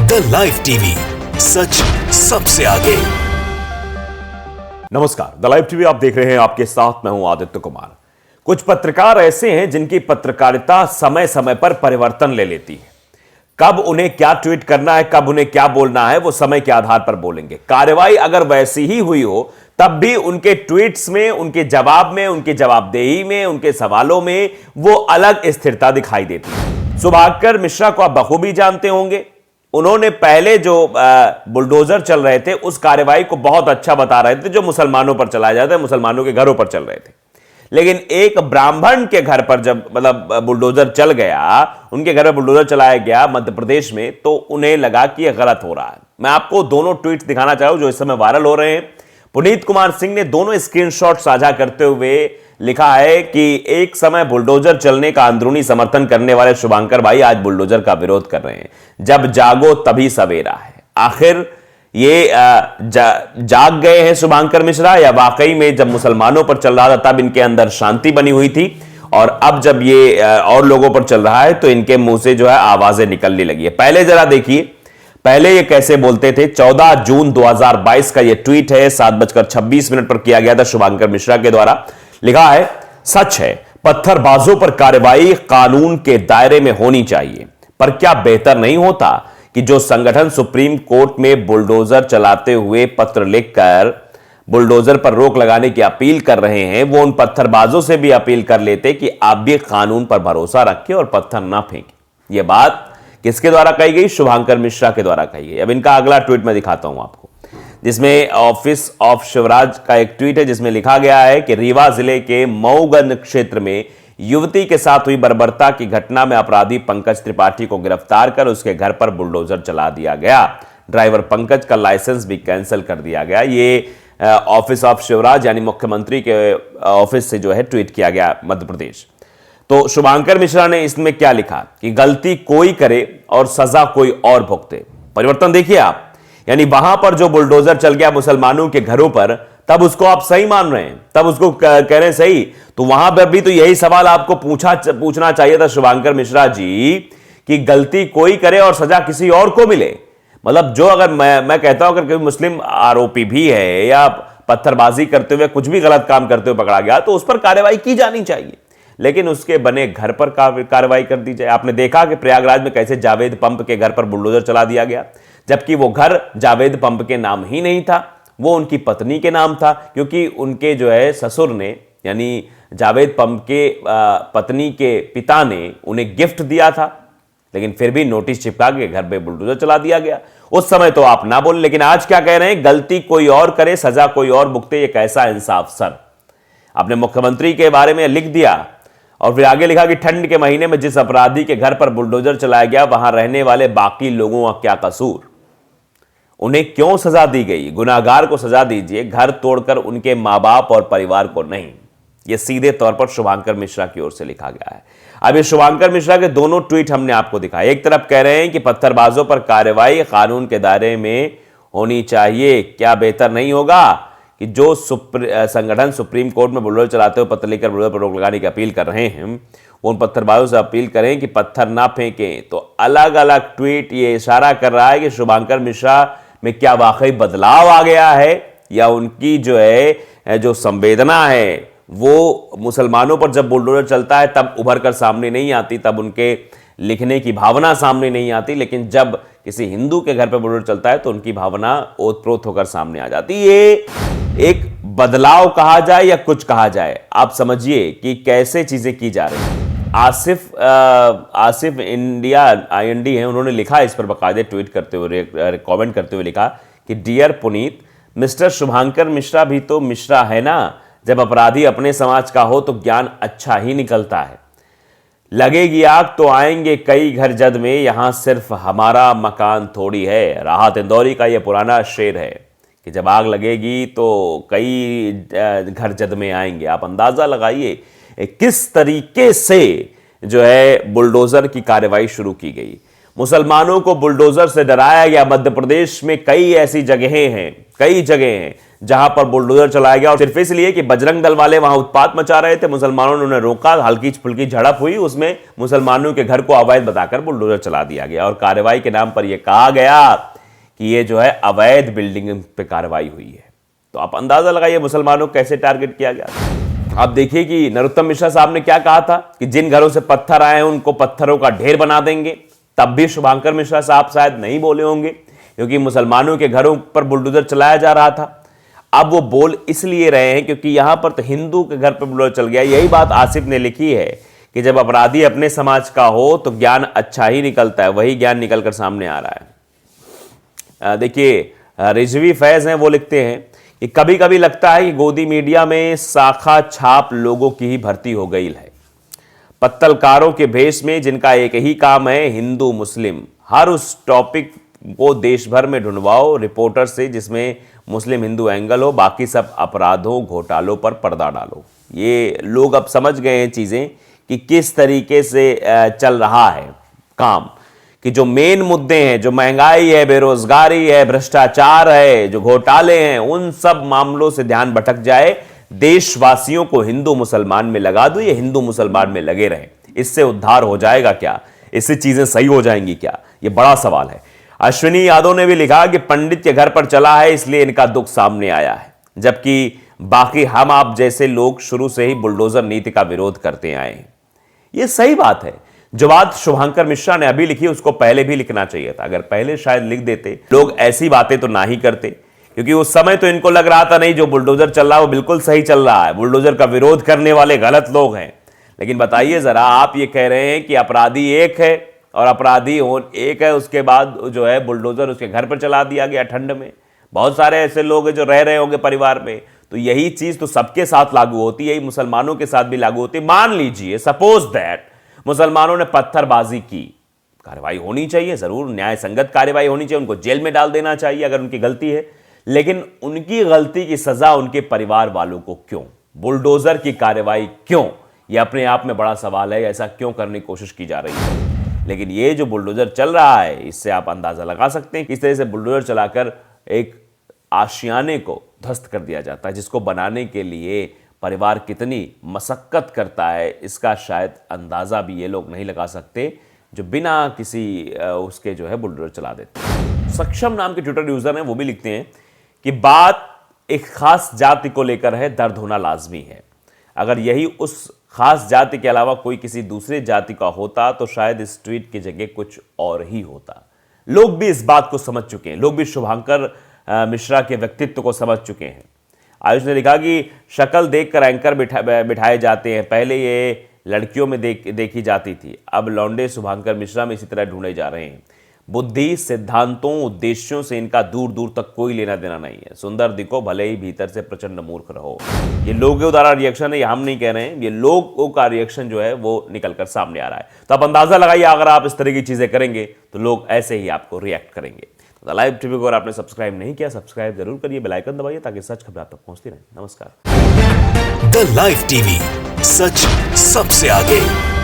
The live TV, सच सबसे आगे। नमस्कार, द लाइव टीवी आप देख रहे हैं। आपके साथ मैं हूं आदित्य कुमार। कुछ पत्रकार ऐसे हैं जिनकी पत्रकारिता समय समय पर परिवर्तन ले लेती है। कब उन्हें क्या ट्वीट करना है, कब उन्हें क्या बोलना है, वो समय के आधार पर बोलेंगे। कार्रवाई अगर वैसी ही हुई हो तब भी उनके ट्वीट्स में, उनके जवाब में, उनकी जवाबदेही में, उनके सवालों में वो अलग स्थिरता दिखाई देती है। सुभाकर मिश्रा को आप बखूबी जानते होंगे। उन्होंने पहले जो बुलडोजर चल रहे थे उस कार्रवाई को बहुत अच्छा बता रहे थे, जो मुसलमानों पर चलाया जाता है, मुसलमानों के घरों पर चल रहे थे। लेकिन एक ब्राह्मण के घर पर जब बुलडोजर चल गया, उनके घर पर बुलडोजर चलाया गया मध्य प्रदेश में, तो उन्हें लगा कि यह गलत हो रहा है। मैं आपको दोनों ट्वीट दिखाना चाहूं जो इस समय वायरल हो रहे हैं। पुनीत कुमार सिंह ने दोनों स्क्रीनशॉट साझा करते हुए लिखा है कि एक समय बुलडोजर चलने का अंदरूनी समर्थन करने वाले शुभांकर भाई आज बुलडोजर का विरोध कर रहे हैं। जब जागो तभी सवेरा है। आखिर ये जाग गए हैं शुभांकर मिश्रा, या वाकई में जब मुसलमानों पर चल रहा था तब इनके अंदर शांति बनी हुई थी, और अब जब ये और लोगों पर चल रहा है तो इनके मुंह से जो है आवाजें निकलने लगी है। पहले जरा देखिए, पहले ये कैसे बोलते थे। 14 जून 2022 का ये ट्वीट है, 7:26 पर किया गया था शुभांकर मिश्रा के द्वारा। लिखा है, सच है पत्थरबाजों पर कार्रवाई कानून के दायरे में होनी चाहिए, पर क्या बेहतर नहीं होता कि जो संगठन सुप्रीम कोर्ट में बुलडोजर चलाते हुए पत्र लिखकर बुलडोजर पर रोक लगाने की अपील कर रहे हैं, वो उन पत्थरबाजों से भी अपील कर लेते कि आप भी कानून पर भरोसा रखें और पत्थर ना फेंकें। यह बात किसके द्वारा कही गई? शुभांकर मिश्रा के द्वारा कही गई। अब इनका अगला ट्वीट मैं दिखाता हूं आपको, जिसमें ऑफिस ऑफ शिवराज का एक ट्वीट है जिसमें लिखा गया है कि रीवा जिले के मऊगंज क्षेत्र में युवती के साथ हुई बर्बरता की घटना में अपराधी पंकज त्रिपाठी को गिरफ्तार कर उसके घर पर बुलडोजर चला दिया गया। ड्राइवर पंकज का लाइसेंस भी कैंसिल कर दिया गया। ये ऑफिस ऑफ शिवराज यानी मुख्यमंत्री के ऑफिस से जो है ट्वीट किया गया मध्य प्रदेश। तो शुभांकर मिश्रा ने इसमें क्या लिखा कि गलती कोई करे और सजा कोई और भुगते। परिवर्तन देखिए आप, यानी वहां पर जो बुलडोजर चल गया मुसलमानों के घरों पर, तब उसको आप सही मान रहे हैं, तब उसको कह रहे हैं सही। तो वहां पर भी तो यही सवाल आपको पूछना चाहिए था शुभांकर मिश्रा जी, कि गलती कोई करे और सजा किसी और को मिले। मतलब जो अगर मैं कहता हूं अगर कोई मुस्लिम आरोपी भी है या पत्थरबाजी करते हुए कुछ भी गलत काम करते हुए पकड़ा गया तो उस पर कार्रवाई की जानी चाहिए, लेकिन उसके बने घर पर कार्रवाई कर दी जाए। आपने देखा कि प्रयागराज में कैसे जावेद पंप के घर पर बुलडोजर चला दिया गया, जबकि वो घर जावेद पंप के नाम ही नहीं था, वो उनकी पत्नी के नाम था, क्योंकि उनके जो है ससुर ने यानी जावेद पंप के पत्नी के पिता ने उन्हें गिफ्ट दिया था, लेकिन फिर भी नोटिस चिपका के घर पे बुलडोजर चला दिया गया। उस समय तो आप ना बोले, लेकिन आज क्या कह रहे हैं? गलती कोई और करे, सजा कोई और भुगते। ये कैसा इंसाफ सर? आपने मुख्यमंत्री के बारे में लिख दिया और फिर आगे लिखा कि ठंड के महीने में जिस अपराधी के घर पर बुलडोजर चलाया गया वहां रहने वाले बाकी लोगों का क्या कसूर? उन्हें क्यों सजा दी गई? गुनाहगार को सजा दीजिए, घर तोड़कर उनके मां बाप और परिवार को नहीं। यह सीधे तौर पर शुभांकर मिश्रा की ओर से लिखा गया है। अब ये शुभांकर मिश्रा के दोनों ट्वीट हमने आपको दिखाए। एक तरफ कह रहे हैं कि पत्थरबाजों पर कार्रवाई कानून के दायरे में होनी चाहिए, क्या बेहतर नहीं होगा कि जो संगठन सुप्रीम कोर्ट में बुलडोजर चलाते हुए पत्र लिखकर बुलडोजर पर रोक लगाने की अपील कर रहे हैं वो उन पत्थरबाजों से अपील करें कि पत्थर ना फेंकें। तो अलग अलग ट्वीट ये इशारा कर रहा है कि शुभांकर मिश्रा में क्या वाकई बदलाव आ गया है, या उनकी जो है जो संवेदना है वो मुसलमानों पर जब बुलडोजर चलता है तब उभर कर सामने नहीं आती, तब उनके लिखने की भावना सामने नहीं आती, लेकिन जब किसी हिंदू के घर पर बुलडोजर चलता है तो उनकी भावना ओतप्रोत होकर सामने आ जाती। ये एक बदलाव कहा जाए या कुछ कहा जाए, आप समझिए कि कैसे चीजें की जा रही हैं। आसिफ इंडिया IND है, उन्होंने लिखा इस पर बकायदे ट्वीट करते हुए, कमेंट करते हुए लिखा कि डियर पुनीत, मिस्टर शुभांकर मिश्रा भी तो मिश्रा है ना। जब अपराधी अपने समाज का हो तो ज्ञान अच्छा ही निकलता है। लगेगी आग तो आएंगे कई घर जद में, यहां सिर्फ हमारा मकान थोड़ी है। राहत इंदौरी का यह पुराना शेर है कि जब आग लगेगी तो कई घर जद में आएंगे। आप अंदाजा लगाइए किस तरीके से जो है बुलडोजर की कार्रवाई शुरू की गई। मुसलमानों को बुलडोजर से डराया गया। मध्य प्रदेश में कई ऐसी जगहें हैं, कई जगह हैं जहां पर बुलडोजर चलाया गया और सिर्फ इसलिए कि बजरंग दल वाले वहां उत्पात मचा रहे थे, मुसलमानों ने उन्हें रोका, हल्की फुल्की झड़प हुई, उसमें मुसलमानों के घर को अवैध बताकर बुलडोजर चला दिया गया और कार्रवाई के नाम पर यह कहा गया कि ये जो है अवैध बिल्डिंग पे कार्रवाई हुई है। तो आप अंदाजा लगाइए मुसलमानों को कैसे टारगेट किया गया। आप देखिए कि नरोत्तम मिश्रा साहब ने क्या कहा था कि जिन घरों से पत्थर आए हैं उनको पत्थरों का ढेर बना देंगे। तब भी शुभांकर मिश्रा साहब शायद नहीं बोले होंगे क्योंकि मुसलमानों के घरों पर बुलडोजर चलाया जा रहा था। अब वो बोल इसलिए रहे हैं क्योंकि यहां पर तो हिंदू के घर पर बुलडोजर चल गया। यही बात आसिफ ने लिखी है कि जब अपराधी अपने समाज का हो तो ज्ञान अच्छा ही निकलता है, वही ज्ञान निकलकर सामने आ रहा है। देखिए रिजवी फैज हैं, वो लिखते हैं कि कभी कभी लगता है कि गोदी मीडिया में शाखा छाप लोगों की ही भर्ती हो गई है। पत्तलकारों के भेष में जिनका एक ही काम है हिंदू मुस्लिम, हर उस टॉपिक को देश भर में ढूंढवाओ रिपोर्टर से जिसमें मुस्लिम हिंदू एंगल हो, बाकी सब अपराधों घोटालों पर पर्दा डालो। ये लोग अब समझ गए हैं चीजें कि किस तरीके से चल रहा है काम, कि जो मेन मुद्दे हैं, जो महंगाई है, बेरोजगारी है, भ्रष्टाचार है, जो घोटाले हैं, उन सब मामलों से ध्यान भटक जाए, देशवासियों को हिंदू मुसलमान में लगा दो, ये हिंदू मुसलमान में लगे रहें। इससे उद्धार हो जाएगा क्या? इससे चीजें सही हो जाएंगी क्या? ये बड़ा सवाल है। अश्विनी यादव ने भी लिखा कि पंडित के घर पर चला है इसलिए इनका दुख सामने आया है, जबकि बाकी हम आप जैसे लोग शुरू से ही बुलडोजर नीति का विरोध करते आए हैं। ये सही बात है। जो बात शुभांकर मिश्रा ने अभी लिखी उसको पहले भी लिखना चाहिए था। अगर पहले शायद लिख देते, लोग ऐसी बातें तो ना ही करते, क्योंकि उस समय तो इनको लग रहा था नहीं जो बुलडोजर चल रहा है वो बिल्कुल सही चल रहा है, बुलडोजर का विरोध करने वाले गलत लोग हैं। लेकिन बताइए जरा, आप ये कह रहे हैं कि अपराधी एक है और अपराधी एक है, उसके बाद जो है बुलडोजर उसके घर पर चला दिया गया ठंड में। बहुत सारे ऐसे लोग हैं जो रह रहे होंगे परिवार में, तो यही चीज तो सबके साथ लागू होती है, यही मुसलमानों के साथ भी लागू होती है। मान लीजिए सपोज दैट मुसलमानों ने पत्थरबाजी की, कार्रवाई होनी चाहिए, जरूर न्याय संगत कार्रवाई होनी चाहिए, उनको जेल में डाल देना चाहिए अगर उनकी गलती है। लेकिन उनकी गलती की सजा उनके परिवार वालों को क्यों? बुलडोजर की कार्रवाई क्यों? यह अपने आप में बड़ा सवाल है। ऐसा क्यों करने की कोशिश की जा रही है? लेकिन ये जो बुलडोजर चल रहा है, इससे आप अंदाजा लगा सकते हैं किस तरह से बुलडोजर चलाकर एक आशियाने को ध्वस्त कर दिया जाता है, जिसको बनाने के लिए परिवार कितनी मशक्कत करता है, इसका शायद अंदाजा भी ये लोग नहीं लगा सकते जो बिना किसी उसके जो है बुलडोजर चला देते हैं। सक्षम नाम के ट्विटर यूजर हैं, वो भी लिखते हैं कि बात एक खास जाति को लेकर है, दर्द होना लाजमी है। अगर यही उस खास जाति के अलावा कोई किसी दूसरे जाति का होता तो शायद इस ट्वीट की जगह कुछ और ही होता। लोग भी इस बात को समझ चुके हैं, लोग भी शुभांकर मिश्रा के व्यक्तित्व को समझ चुके हैं। आयुष ने लिखा कि शक्ल देखकर एंकर बिठाए जाते हैं, पहले ये लड़कियों में देखी जाती थी, अब लौंडे शुभांकर मिश्रा में इसी तरह ढूंढे जा रहे हैं। बुद्धि, सिद्धांतों, उद्देश्यों से इनका दूर दूर तक कोई लेना देना नहीं है। सुंदर दिखो भले ही भीतर से प्रचंड मूर्ख रहो। ये लोगों द्वारा रिएक्शन है, ये हम नहीं कह रहे हैं, ये लोगों का रिएक्शन जो है वो निकलकर सामने आ रहा है। तो आप अंदाजा लगाइए, अगर आप इस तरह की चीजें करेंगे तो लोग ऐसे ही आपको रिएक्ट करेंगे। द लाइव टीवी को अगर आपने सब्सक्राइब नहीं किया, सब्सक्राइब जरूर करिए, बेल आइकन दबाइए ताकि सच खबर आप तक पहुंचती रहे। नमस्कार। द लाइव टीवी, सच सबसे आगे।